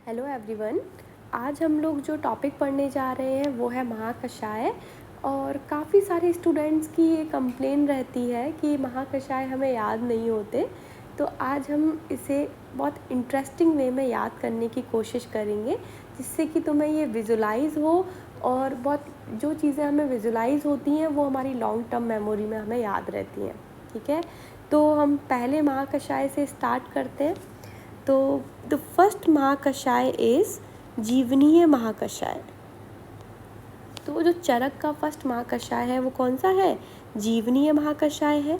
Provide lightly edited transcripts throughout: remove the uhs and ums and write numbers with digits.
Hello everyone. आज हम लोग जो टॉपिक पढ़ने जा रहे हैं वो है महाकषाय। और काफ़ी सारे स्टूडेंट्स की ये कंप्लेन रहती है कि महाकषाय हमें याद नहीं होते। तो आज हम इसे बहुत इंटरेस्टिंग वे में याद करने की कोशिश करेंगे, जिससे कि तुम्हें ये विजुलाइज हो और बहुत जो चीज़ें हमें विजुलाइज होती हैं वो हमारी लॉन्ग टर्म मेमोरी में हमें याद रहती हैं। ठीक है, तो हम पहले महाकषाय से स्टार्ट करते हैं। तो द फर्स्ट महाकषाय इज जीवनीय महाकषाय। तो जो चरक का फर्स्ट महाकषाय है वो कौन सा है? जीवनीय महाकषाय है।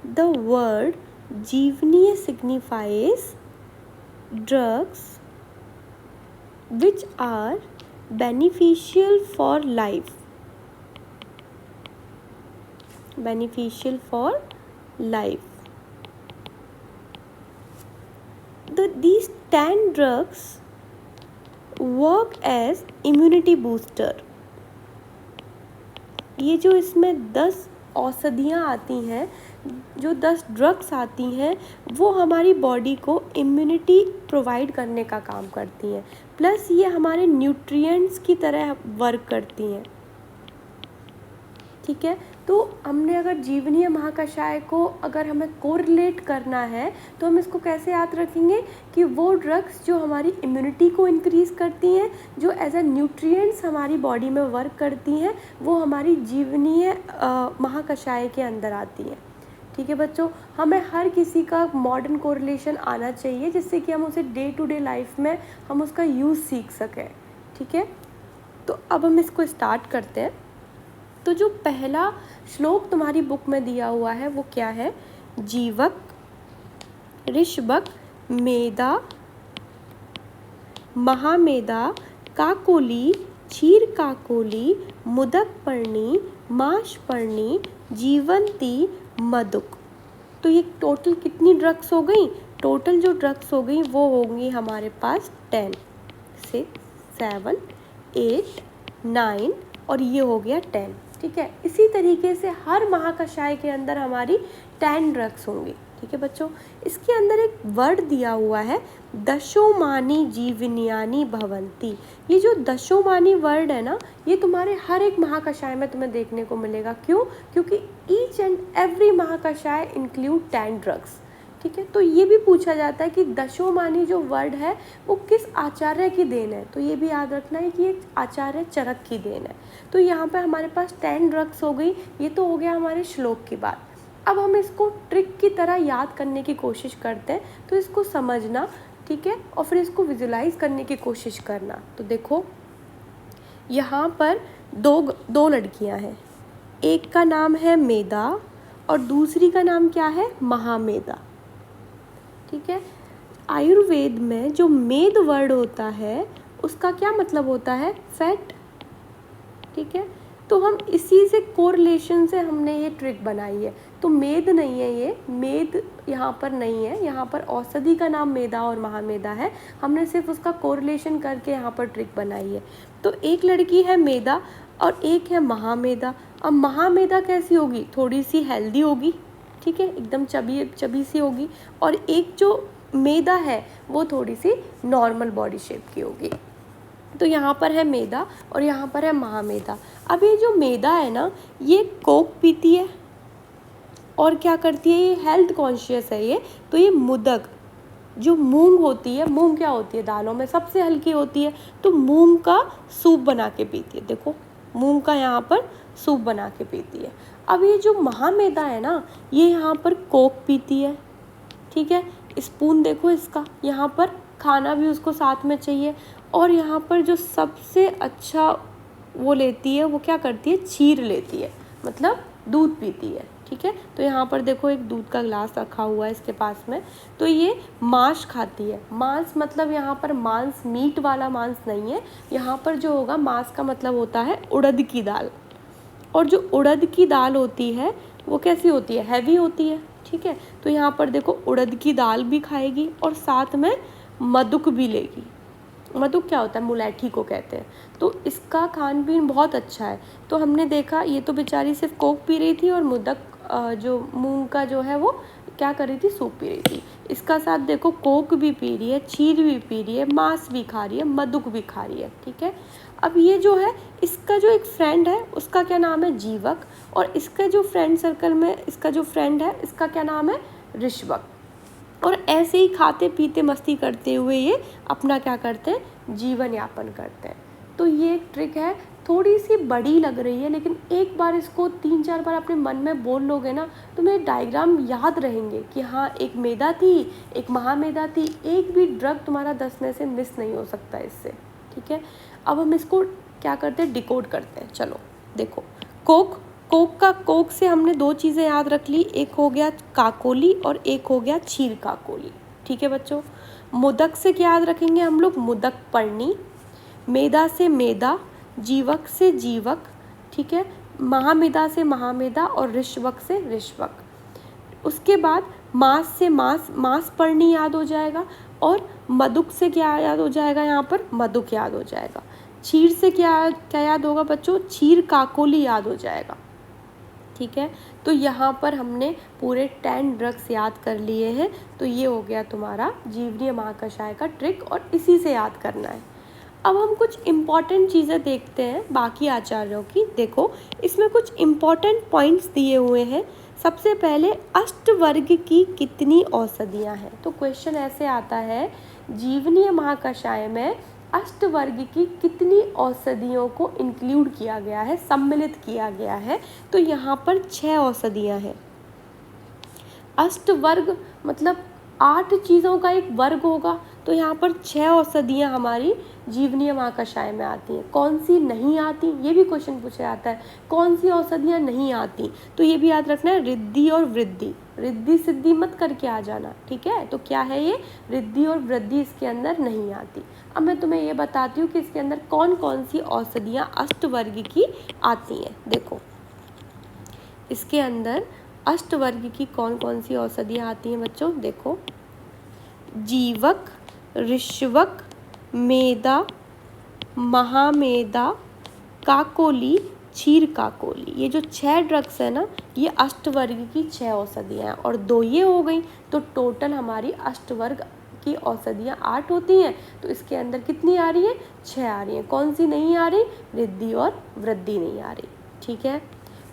The word jivaniya signifies drugs which are beneficial for life. Beneficial for life. These 10 drugs work as immunity booster। ये जो इसमें 10 औषधियाँ आती हैं, जो 10 ड्रग्स आती हैं, वो हमारी बॉडी को इम्यूनिटी प्रोवाइड करने का काम करती हैं। प्लस ये हमारे न्यूट्रिएंट्स की तरह वर्क करती हैं। ठीक है, तो हमने अगर जीवनीय महाकषाय को अगर हमें कोरिलेट करना है तो हम इसको कैसे याद रखेंगे कि वो ड्रग्स जो हमारी इम्यूनिटी को इंक्रीज़ करती हैं, जो एज अ न्यूट्रिएंट्स हमारी बॉडी में वर्क करती हैं, वो हमारी जीवनीय महाकषाय के अंदर आती हैं। ठीक है बच्चों, हमें हर किसी का मॉडर्न कोरिलेशन आना चाहिए, जिससे कि हम उसे डे टू डे लाइफ में हम उसका यूज़ सीख सकें। ठीक है, तो अब हम इसको स्टार्ट करते हैं। तो जो पहला श्लोक तुम्हारी बुक में दिया हुआ है वो क्या है? जीवक, ऋषभक, मेदा, महामेदा, काकोली, क्षीर काकोली, मुदक पर्णी, माश पर्णी, जीवंती, मधुक। तो ये टोटल कितनी ड्रग्स हो गई? टोटल जो ड्रग्स हो गई वो होंगी हमारे पास 10, 6, 7, 8, 9 और ये हो गया 10। ठीक है, इसी तरीके से हर महाकषाय के अंदर हमारी 10 ड्रग्स होंगी। ठीक है बच्चों, इसके अंदर एक वर्ड दिया हुआ है दशोमानी जीवनियानी भवंती। ये जो दशोमानी वर्ड है ना, ये तुम्हारे हर एक महाकषाय में तुम्हें देखने को मिलेगा। क्यों? क्योंकि each and every mahakashaya include 10 drugs. ठीक है, तो ये भी पूछा जाता है कि दशोमानी जो वर्ड है वो किस आचार्य की देन है। तो ये भी याद रखना है कि ये आचार्य चरक की देन है। तो यहाँ पे हमारे पास 10 ड्रग्स हो गई। ये तो हो गया हमारे श्लोक की बात। अब हम इसको ट्रिक की तरह याद करने की कोशिश करते हैं, तो इसको समझना, ठीक है, और फिर इसको विजुलाइज करने की कोशिश करना। तो देखो, यहाँ पर दो लड़कियाँ हैं। एक का नाम है मेदा और दूसरी का नाम क्या है? महामेदा। ठीक है, आयुर्वेद में जो मेद वर्ड होता है उसका क्या मतलब होता है? फैट। ठीक है, तो हम इसी से कोरिलेशन से हमने ये ट्रिक बनाई है। तो मेद नहीं है, ये मेद यहाँ पर नहीं है, यहाँ पर औषधि का नाम मेदा और महामेदा है। हमने सिर्फ उसका कोरिलेशन करके यहाँ पर ट्रिक बनाई है। तो एक लड़की है मेदा और एक है महामेदा। अब महामेदा कैसी होगी? थोड़ी सी हेल्दी होगी, ठीक है, एकदम चबी सी होगी। और एक जो मेदा है वो थोड़ी सी नॉर्मल बॉडी शेप की होगी। तो यहाँ पर है मेदा और यहाँ पर है महामेदा। अब ये जो मेदा है ना, ये कोक पीती है और क्या करती है? ये हेल्थ कॉन्शियस है ये। तो ये मुदक, जो मूंग होती है, मूंग क्या होती है? दालों में सबसे हल्की होती है। तो मूंग का सूप बना के पीती है। देखो, मूंग का यहाँ पर सूप बना के पीती है। अब ये जो महामेदा है ना, ये यहाँ पर कोक पीती है। ठीक है, स्पून देखो इसका, यहाँ पर खाना भी उसको साथ में चाहिए। और यहाँ पर जो सबसे अच्छा वो लेती है, वो क्या करती है? क्षीर लेती है, मतलब दूध पीती है। ठीक है, तो यहाँ पर देखो एक दूध का ग्लास रखा हुआ है इसके पास में। तो ये मांस खाती है। मांस मतलब यहाँ पर मांस मीट वाला मांस नहीं है। यहाँ पर जो होगा मांस का मतलब होता है उड़द की दाल। और जो उड़द की दाल होती है वो कैसी होती है? हैवी होती है। ठीक है, तो यहाँ पर देखो उड़द की दाल भी खाएगी और साथ में मधुक भी लेगी। मधुक क्या होता है? मुलैठी को कहते हैं। तो इसका खान पीन बहुत अच्छा है। तो हमने देखा ये तो बेचारी सिर्फ कोक पी रही थी और मुदक जो मूंग का जो है वो क्या कर रही थी, सूप पी रही थी। इसका साथ देखो कोक भी पी रही है, क्षीर भी पी रही है, मांस भी खा रही है, मधुक भी खा रही है, ठीक है। अब ये जो है इसका जो एक फ्रेंड है उसका क्या नाम है, जीवक, और इसका जो फ्रेंड सर्कल में इसका जो फ्रेंड है इसका क्या नाम है, ऋष्वक। और ऐसे ही खाते पीते मस्ती करते हुए ये अपना क्या करते हैं, जीवन यापन करते हैं। तो ये एक ट्रिक है, थोड़ी सी बड़ी लग रही है, लेकिन एक बार इसको 3-4 बार अपने मन में बोल लोगे ना तो मेरे डायग्राम याद रहेंगे कि हाँ एक मेदा थी, एक महामेदा थी, एक भी ड्रग तुम्हारा 10 में से मिस नहीं हो सकता इससे, ठीक है। अब हम इसको क्या करते हैं, डिकोड करते हैं। चलो देखो, कोक से हमने 2 चीज़ें याद रख ली, एक हो गया काकोली और एक हो गया क्षीर काकोली, ठीक है बच्चों। मुदक से क्या याद रखेंगे हम लोग, मुदक पर्णी। मेदा से मेदा, जीवक से जीवक, ठीक है। महामेदा से महामेदा और ऋष्वक से ऋष्वक। उसके बाद मांस से मांस पर्णी याद हो जाएगा, और मधुक से क्या याद हो जाएगा, यहाँ पर मधुक याद हो जाएगा। क्षीर से क्या क्या याद होगा बच्चों, क्षीर काकोली याद हो जाएगा, ठीक है। तो यहाँ पर हमने पूरे 10 ड्रग्स याद कर लिए हैं। तो ये हो गया तुम्हारा जीवनीय महाकषाय का ट्रिक, और इसी से याद करना है। अब हम कुछ इम्पॉर्टेंट चीज़ें देखते हैं बाकी आचार्यों की। देखो इसमें कुछ इम्पॉर्टेंट पॉइंट्स दिए हुए हैं। सबसे पहले अष्टवर्ग की कितनी औषधियाँ हैं, तो क्वेश्चन ऐसे आता है, जीवनीय महाकषाय में अष्टवर्ग की कितनी औषधियों को इंक्लूड किया गया है, सम्मिलित किया गया है। तो यहाँ पर 6 औषधियाँ हैं। अष्टवर्ग मतलब 8 चीज़ों का एक वर्ग होगा, तो यहाँ पर 6 औषधियाँ हमारी जीवनीय महाकषाय में आती हैं। कौन सी नहीं आती, ये भी क्वेश्चन पूछा जाता है, कौन सी औषधियाँ नहीं आती, तो ये भी याद रखना है, रिद्धि और वृद्धि। रिद्धि सिद्धि मत करके आ जाना, ठीक है। तो क्या है ये, रिद्धि और वृद्धि इसके अंदर नहीं आती। अब मैं तुम्हें ये बताती हूँ कि इसके अंदर कौन कौन सी औषधियाँ अष्टवर्ग की आती हैं। देखो इसके अंदर अष्टवर्ग की कौन कौन सी औषधियाँ आती हैं बच्चों, देखो जीवक, ऋष्वक, मेदा, महामेदा, काकोली, क्षीर काकोली, ये जो 6 ड्रग्स है ना, ये अष्टवर्ग की 6 औषधियाँ हैं, और 2 ये हो गई, तो टोटल हमारी अष्टवर्ग की औषधियाँ 8 होती हैं। तो इसके अंदर कितनी आ रही है, 6 आ रही हैं। कौन सी नहीं आ रही, रिद्धि और वृद्धि नहीं आ रही, ठीक है।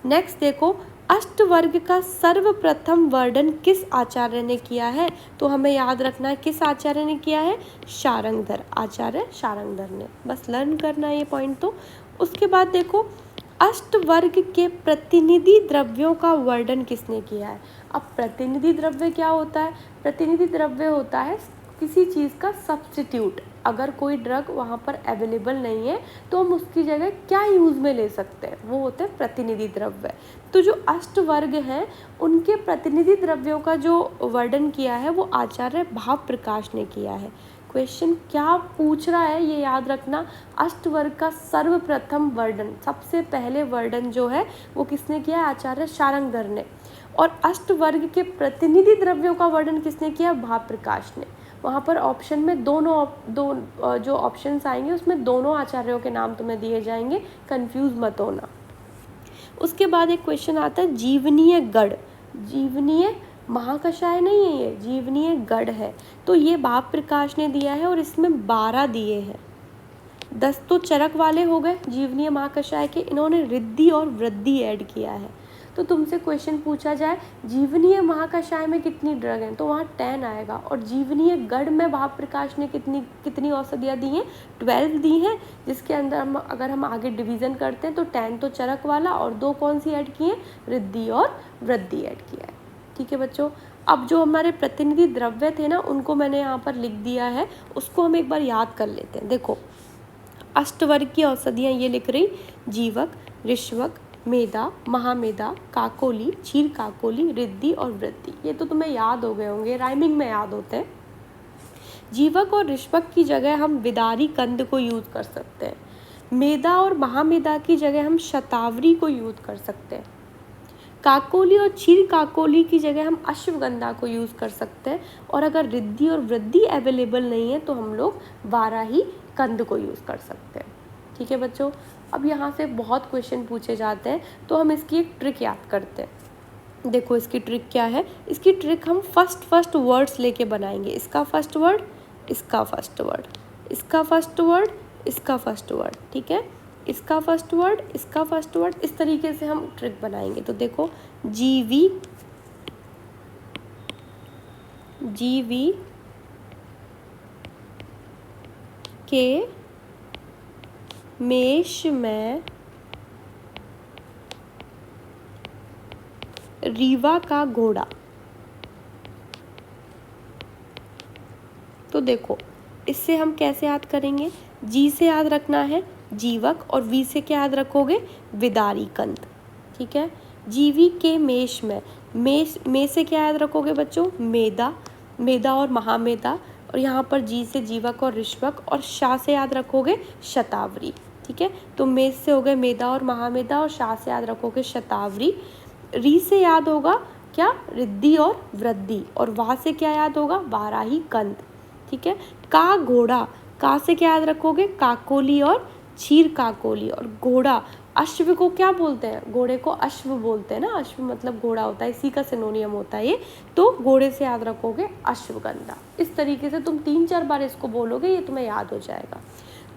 नेक्स्ट देखो, अष्टवर्ग का सर्वप्रथम वर्णन किस आचार्य ने किया है, तो हमें याद रखना है किस आचार्य ने किया है, शारंगधर, आचार्य शारंगधर ने, बस लर्न करना है ये पॉइंट। तो उसके बाद देखो, अष्टवर्ग के प्रतिनिधि द्रव्यों का वर्णन किसने किया है। अब प्रतिनिधि द्रव्य क्या होता है, प्रतिनिधि द्रव्य होता है किसी चीज़ का सब्स्टिट्यूट। अगर कोई ड्रग वहाँ पर अवेलेबल नहीं है तो हम उसकी जगह क्या यूज़ में ले सकते हैं, वो होते हैं प्रतिनिधि द्रव्य। तो जो अष्टवर्ग हैं उनके प्रतिनिधि द्रव्यों का जो वर्णन किया है वो आचार्य भाव प्रकाश ने किया है। क्वेश्चन क्या पूछ रहा है ये याद रखना, अष्टवर्ग का सर्वप्रथम वर्णन, सबसे पहले वर्णन जो है वो किसने किया है, आचार्य शारंगधर ने। और अष्टवर्ग के प्रतिनिधि द्रव्यों का वर्णन किसने किया, भाव प्रकाश ने। वहाँ पर ऑप्शन में दो जो ऑप्शंस आएंगे उसमें दोनों आचार्यों के नाम तुम्हें दिए जाएंगे, कंफ्यूज मत होना। उसके बाद एक क्वेश्चन आता है जीवनीय गढ़, जीवनीय महाकषाय नहीं है ये, जीवनीय गढ़ है। तो ये भाव प्रकाश ने दिया है और इसमें 12 दिए हैं। 10 तो चरक वाले हो गए जीवनीय महाकषाय के, इन्होंने रिद्धि और वृद्धि ऐड किया है। तो तुमसे क्वेश्चन पूछा जाए जीवनीय महाकषाय में कितनी ड्रग हैं, तो वहाँ 10 आएगा। और जीवनीय गढ़ में भाव प्रकाश ने कितनी औषधियाँ दी हैं, 12 दी हैं, जिसके अंदर अगर हम आगे डिवीज़न करते हैं तो 10 तो चरक वाला और 2 कौन सी ऐड की हैं, रिद्धि और वृद्धि ऐड किया है, ठीक है बच्चों। अब जो हमारे प्रतिनिधि द्रव्य थे ना उनको मैंने यहाँ पर लिख दिया है, उसको हम एक बार याद कर लेते हैं। देखो अष्टवर्ग की औषधियाँ ये लिख रही, जीवक, ऋष्वक, मेदा, महामेदा, काकोली, क्षीर काकोली, रिद्धि और वृद्धि। ये तो तुम्हें याद हो गए होंगे, राइमिंग में याद होते हैं। जीवक और ऋष्वक की जगह हम विदारी कंद को यूज़ कर सकते हैं। मेदा और महामेदा की जगह हम शतावरी को यूज़ कर सकते हैं। काकोली और क्षीर काकोली की जगह हम अश्वगंधा को यूज़ कर सकते हैं। और अगर रिद्धि और वृद्धि अवेलेबल नहीं है तो हम लोग वाराही कंद को यूज़ कर सकते हैं, ठीक है बच्चों। अब यहाँ से बहुत क्वेश्चन पूछे जाते हैं तो हम इसकी एक ट्रिक याद करते हैं। देखो इसकी ट्रिक क्या है, इसकी ट्रिक हम फर्स्ट वर्ड्स लेके बनाएंगे। इसका फर्स्ट वर्ड, इसका फर्स्ट वर्ड, इसका फर्स्ट वर्ड, इसका फर्स्ट वर्ड, ठीक है, इसका फर्स्ट वर्ड, इसका फर्स्ट वर्ड, इस तरीके से हम ट्रिक बनाएंगे। तो देखो जीवी, जीवी के मेष में रीवा का घोड़ा। तो देखो इससे हम कैसे याद करेंगे, जी से याद रखना है जीवक, और वी से क्या याद रखोगे, विदारी कंद, ठीक है। जीवी के मेष में, मेष में से क्या याद रखोगे बच्चों, मेदा, मेदा और महामेदा, और यहाँ पर जी से जीवक और ऋष्वक, और शाह से याद रखोगे शतावरी, ठीक है। तो मेष से हो गए मेदा और महामेदा, और शाह से याद रखोगे शतावरी। री से याद होगा क्या, रिद्धि और वृद्धि, और वहाँ से क्या याद होगा, वाराही कंद, ठीक है। का घोड़ा, का से क्या याद रखोगे, काकोली और क्षीर काकोली, और घोड़ा, अश्व को क्या बोलते हैं, घोड़े को अश्व बोलते हैं ना, अश्व मतलब घोड़ा होता है, इसी का सिनोनियम होता है ये। तो घोड़े से याद रखोगे अश्वगंधा। इस तरीके से तुम 3-4 बार इसको बोलोगे, ये तुम्हें याद हो जाएगा।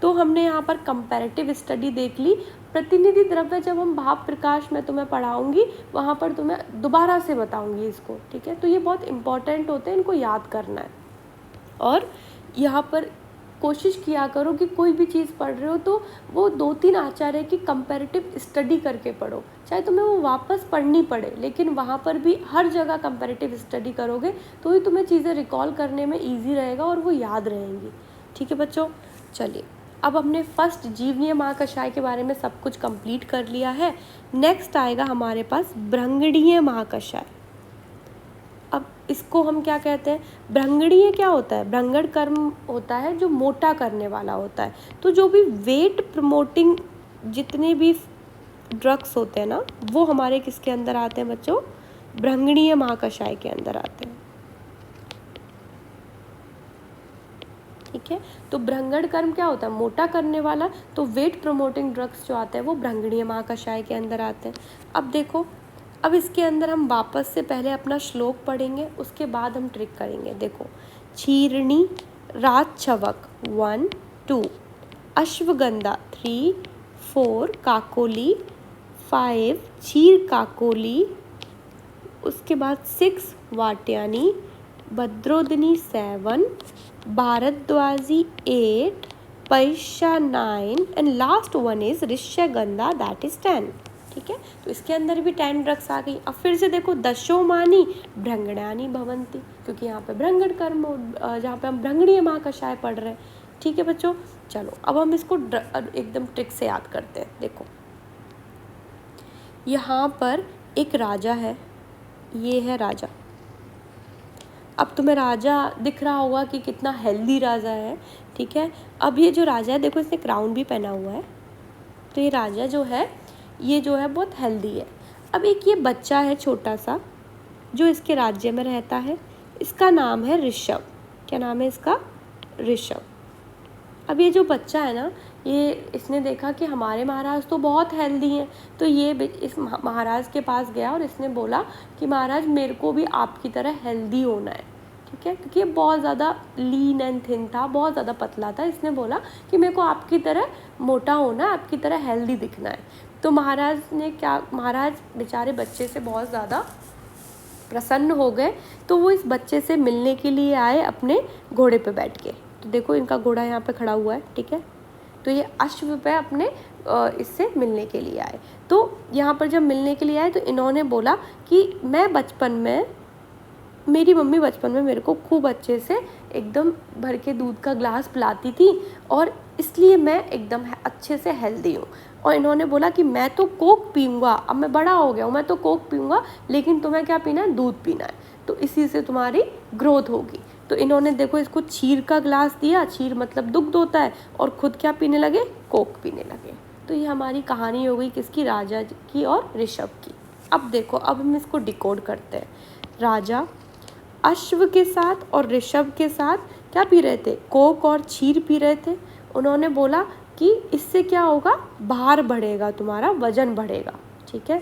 तो हमने यहाँ पर कंपैरेटिव स्टडी देख ली। प्रतिनिधि द्रव्य जब हम भाव प्रकाश में तुम्हें पढ़ाऊंगी, वहाँ पर तुम्हें दोबारा से बताऊंगी इसको, ठीक है। तो ये बहुत इंपॉर्टेंट होते हैं, इनको याद करना है। और यहाँ पर कोशिश किया करो कि कोई भी चीज़ पढ़ रहे हो तो वो 2-3 आचार्य की कंपैरेटिव स्टडी करके पढ़ो, चाहे तुम्हें वो वापस पढ़नी पड़े, लेकिन वहाँ पर भी हर जगह कंपैरेटिव स्टडी करोगे तो ही तुम्हें चीज़ें रिकॉल करने में ईजी रहेगा और वो याद रहेंगी, ठीक है बच्चों। चलिए अब हमने फर्स्ट जीवनीय महाकषाय के बारे में सब कुछ कंप्लीट कर लिया है। नेक्स्ट आएगा हमारे पास भृंगणीय महाकषाय। अब इसको हम क्या कहते हैं, भृंगणीय क्या होता है, भृंगण कर्म होता है जो मोटा करने वाला होता है। तो जो भी वेट प्रमोटिंग जितने भी ड्रग्स होते हैं ना, वो हमारे किसके अंदर आते हैं बच्चों, भृंगणीय महाकषाय के अंदर आते हैं, ठीक है। तो भृंगण कर्म क्या होता है, मोटा करने वाला, तो वेट प्रमोटिंग ड्रग्स जो आते हैं वो भृंगणीय महाकषाय के अंदर आते हैं। अब देखो, अब इसके अंदर हम वापस से पहले अपना श्लोक पढ़ेंगे, उसके बाद हम ट्रिक करेंगे। देखो, क्षीरणी राजछवक 1 2, अश्वगंधा 3 4, काकोली 5, क्षीर काकोली, उसके बाद 6 वाट्यानी, भद्रोदनी 7, भारद्वाजी 8, पैशा 9, and last one is rishyagandha, that is 10, ठीक है। तो इसके अंदर भी 10 ड्रग्स आ गई। अब फिर से देखो, दशोमानी भृंगणानी भवंती, क्योंकि यहाँ पे भृंगण कर्म, जहाँ पे हम भृंगणीय महाकषाय पढ़ रहे हैं, ठीक है बच्चों। चलो अब हम इसको एकदम ट्रिक से याद करते हैं। देखो यहाँ पर एक राजा है, ये है राजा। अब तुम्हें राजा दिख रहा होगा कि कितना हेल्दी राजा है, ठीक है। अब ये जो राजा है, देखो इसने क्राउन भी पहना हुआ है, तो ये राजा जो है, ये जो है बहुत हेल्दी है। अब एक ये बच्चा है छोटा सा, जो इसके राज्य में रहता है, इसका नाम है ऋषभ। क्या नाम है इसका, ऋषभ। अब ये जो बच्चा है ना, ये इसने देखा कि हमारे महाराज तो बहुत हेल्दी हैं, तो ये इस महाराज के पास गया और इसने बोला कि महाराज मेरे को भी आपकी तरह हेल्दी होना है, ठीक है। क्योंकि ये बहुत ज़्यादा लीन एंड थिन था, बहुत ज़्यादा पतला था, इसने बोला कि मेरे को आपकी तरह मोटा होना है, आपकी तरह हेल्दी दिखना है। तो महाराज ने क्या, महाराज बेचारे बच्चे से बहुत ज़्यादा प्रसन्न हो गए, तो वो इस बच्चे से मिलने के लिए आए अपने घोड़े पे बैठ के। तो देखो इनका घोड़ा यहाँ पे खड़ा हुआ है, ठीक है। तो ये अश्व पे अपने इससे मिलने के लिए आए। तो यहाँ पर जब मिलने के लिए आए तो इन्होंने बोला कि मैं बचपन में, मेरी मम्मी बचपन में मेरे को खूब अच्छे से एकदम भर के दूध का ग्लास पिलाती थी, और इसलिए मैं एकदम अच्छे से हेल्दी हूँ। और इन्होंने बोला कि मैं तो कोक पीऊँगा, अब मैं बड़ा हो गया हूँ, मैं तो कोक पीऊँगा, लेकिन तुम्हें क्या पीना है, दूध पीना है, तो इसी से तुम्हारी ग्रोथ होगी। तो इन्होंने देखो इसको क्षीर का ग्लास दिया, क्षीर मतलब दुग्ध होता है, और खुद क्या पीने लगे, कोक पीने लगे। तो ये हमारी कहानी हो गई किसकी, राजा की और ऋषभ की। अब देखो, अब हम इसको डिकोड करते हैं। राजा अश्व के साथ और ऋषभ के साथ क्या पी रहे थे, कोक और क्षीर पी रहे थे। उन्होंने बोला कि इससे क्या होगा, भार बढ़ेगा, तुम्हारा वजन बढ़ेगा, ठीक है।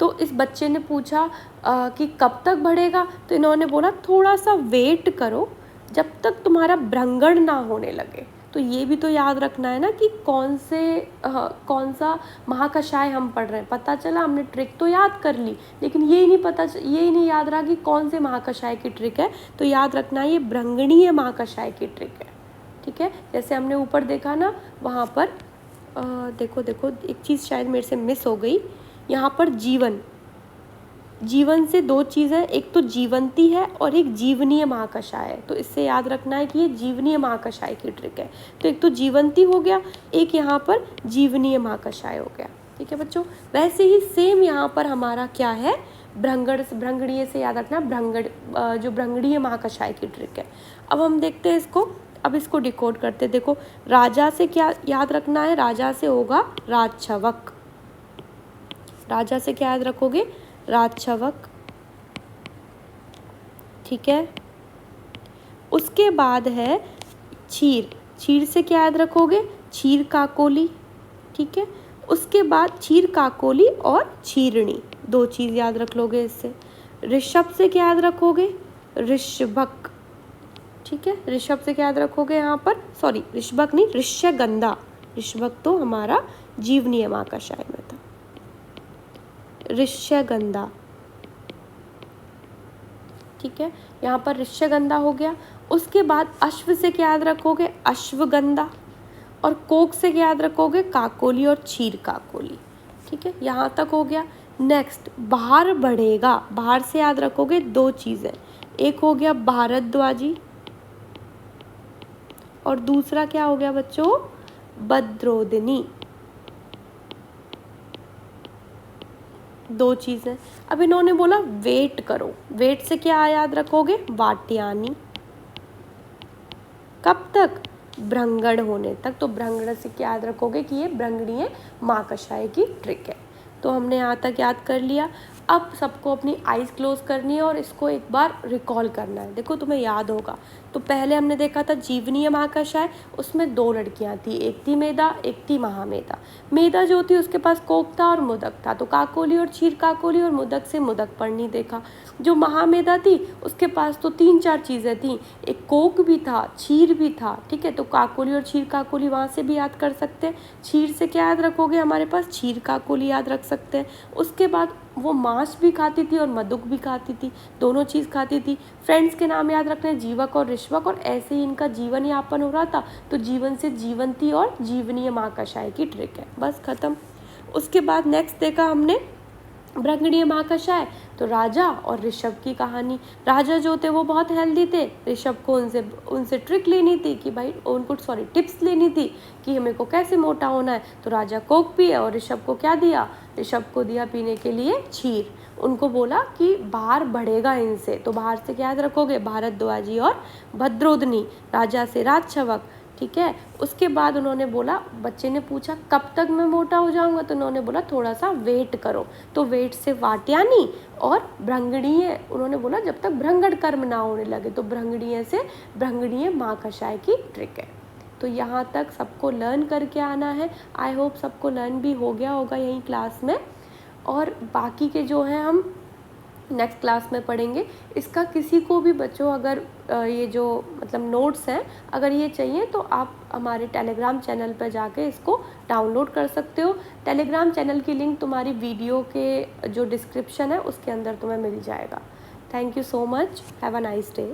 तो इस बच्चे ने पूछा कि कब तक बढ़ेगा, तो इन्होंने बोला थोड़ा सा वेट करो जब तक तुम्हारा भ्रंगण ना होने लगे। तो ये भी तो याद रखना है ना कि कौन सा महाकषाय हम पढ़ रहे हैं। पता चला हमने ट्रिक तो याद कर ली, लेकिन ये नहीं याद रहा कि कौन से महाकषाय की ट्रिक है। तो याद रखना ये भ्रंगणीय महाकषाय की ट्रिक है, ठीक है। जैसे हमने ऊपर देखा ना, वहाँ पर देखो एक चीज़ शायद मेरे से मिस हो गई। यहाँ पर जीवन से दो चीज़ है, एक तो जीवंती है और एक जीवनीय महाकषाय है। तो इससे याद रखना है कि ये जीवनीय महाकषाय की ट्रिक है। तो एक तो जीवंती हो गया, एक यहाँ पर जीवनीय महाकषाय हो गया, ठीक है बच्चों। वैसे ही सेम यहाँ पर हमारा क्या है, भ्रंगणीय से याद रखना, जो भ्रंगणीय महाकषाय की ट्रिक है। अब हम देखते हैं इसको, अब इसको डिकोड करते। देखो राजा से क्या याद रखना है, राजा से होगा राजछवक। राजा से क्या याद रखोगे, राजछवक, ठीक है। उसके बाद है क्षीर से क्या याद रखोगे, क्षीर काकोली, ठीक है। उसके बाद क्षीर काकोली और क्षीरणी, दो चीज़ याद रख लोगे इससे। ऋषभ से क्या याद रखोगे, ऋषभक, ठीक है। ऋषभ से क्या याद रखोगे यहाँ पर, सॉरी ऋषभक नहीं, ऋष्यगंधा। ऋषभक तो हमारा जीवनीय महाकषाय में था, ऋष्यगंधा, ठीक है। यहाँ पर ऋष्यगंधा हो गया। उसके बाद अश्व से क्या याद रखोगे, अश्वगंधा। और कोक से क्या याद रखोगे, काकोली और क्षीर काकोली, ठीक है। यहाँ तक हो गया। नेक्स्ट बाहर बढ़ेगा, बाहर से याद रखोगे दो चीज़ें, एक हो गया भारद्वाजी और दूसरा क्या हो गया बच्चों, भद्रोदिनी, दो चीज़ें। अब इन्होंने बोला वेट करो, वेट से क्या याद रखोगे, वाट्यानी। कब तक, भ्रंगण होने तक। तो भ्रंगण से क्या याद रखोगे कि ये भ्रंगणीय महाकषाय की ट्रिक है। तो हमने यहाँ तक याद कर लिया। अब सबको अपनी आइज़ क्लोज करनी है और इसको एक बार रिकॉल करना है। देखो तुम्हें याद होगा, तो पहले हमने देखा था जीवनीय महाकषाय, उसमें दो लड़कियां थी, एक थी मेधा, एक थी महामेधा। मेधा जो थी उसके पास कोक था और मुदक था, तो काकोली और क्षीर काकोली और मुदक से मुदक पढ़नी देखा। जो महामेधा थी उसके पास तो 3-4 चीज़ें थी, एक कोक भी था, क्षीर भी था, ठीक है। तो काकोली और क्षीर काकोली वहाँ से भी याद कर सकते हैं। क्षीर से क्या याद रखोगे, हमारे पास क्षीर काकोली याद रख सकते हैं। उसके बाद वो मांस भी खाती थी और मधुक भी खाती थी, दोनों चीज़ खाती थी। फ्रेंड्स के नाम याद रखने, जीवक और ऋषभक, और ऐसे ही इनका जीवन यापन हो रहा था। तो जीवन से जीवंती और जीवनीय महाकषाय की ट्रिक है, बस खत्म। उसके बाद नेक्स्ट देखा हमने भ्रंगणीय महाकषाय, तो राजा और ऋषभ की कहानी। राजा जो थे वो बहुत हेल्दी थे, ऋषभ को उनसे ट्रिक लेनी थी कि भाई उनको टिप्स लेनी थी कि हमें को कैसे मोटा होना है। तो राजा कोक पिए और ऋषभ को क्या दिया, ऋषभ को दिया पीने के लिए क्षीर। उनको बोला कि बाहर बढ़ेगा इनसे, तो बाहर से क्या याद रखोगे, भारद्वाजी और भद्रोदनी। राजा से राजछवक, ठीक है। उसके बाद उन्होंने बोला, बच्चे ने पूछा कब तक मैं मोटा हो जाऊंगा, तो उन्होंने बोला थोड़ा सा वेट करो। तो वेट से वाट्यानी और भ्रंगणीय, उन्होंने बोला जब तक भ्रंगण कर्म ना होने लगे। तो भ्रंगणीय से भ्रंगणीय महाकषाय की ट्रिक है। तो यहाँ तक सबको लर्न करके आना है। आई होप सबको लर्न भी हो गया होगा यहीं क्लास में, और बाकी के जो हैं हम नेक्स्ट क्लास में पढ़ेंगे। इसका किसी को भी बच्चों अगर ये जो मतलब नोट्स हैं अगर ये चाहिए तो आप हमारे टेलीग्राम चैनल पर जाके इसको डाउनलोड कर सकते हो। टेलीग्राम चैनल की लिंक तुम्हारी वीडियो के जो डिस्क्रिप्शन है उसके अंदर तुम्हें मिल जाएगा। Thank you so much, have a nice day.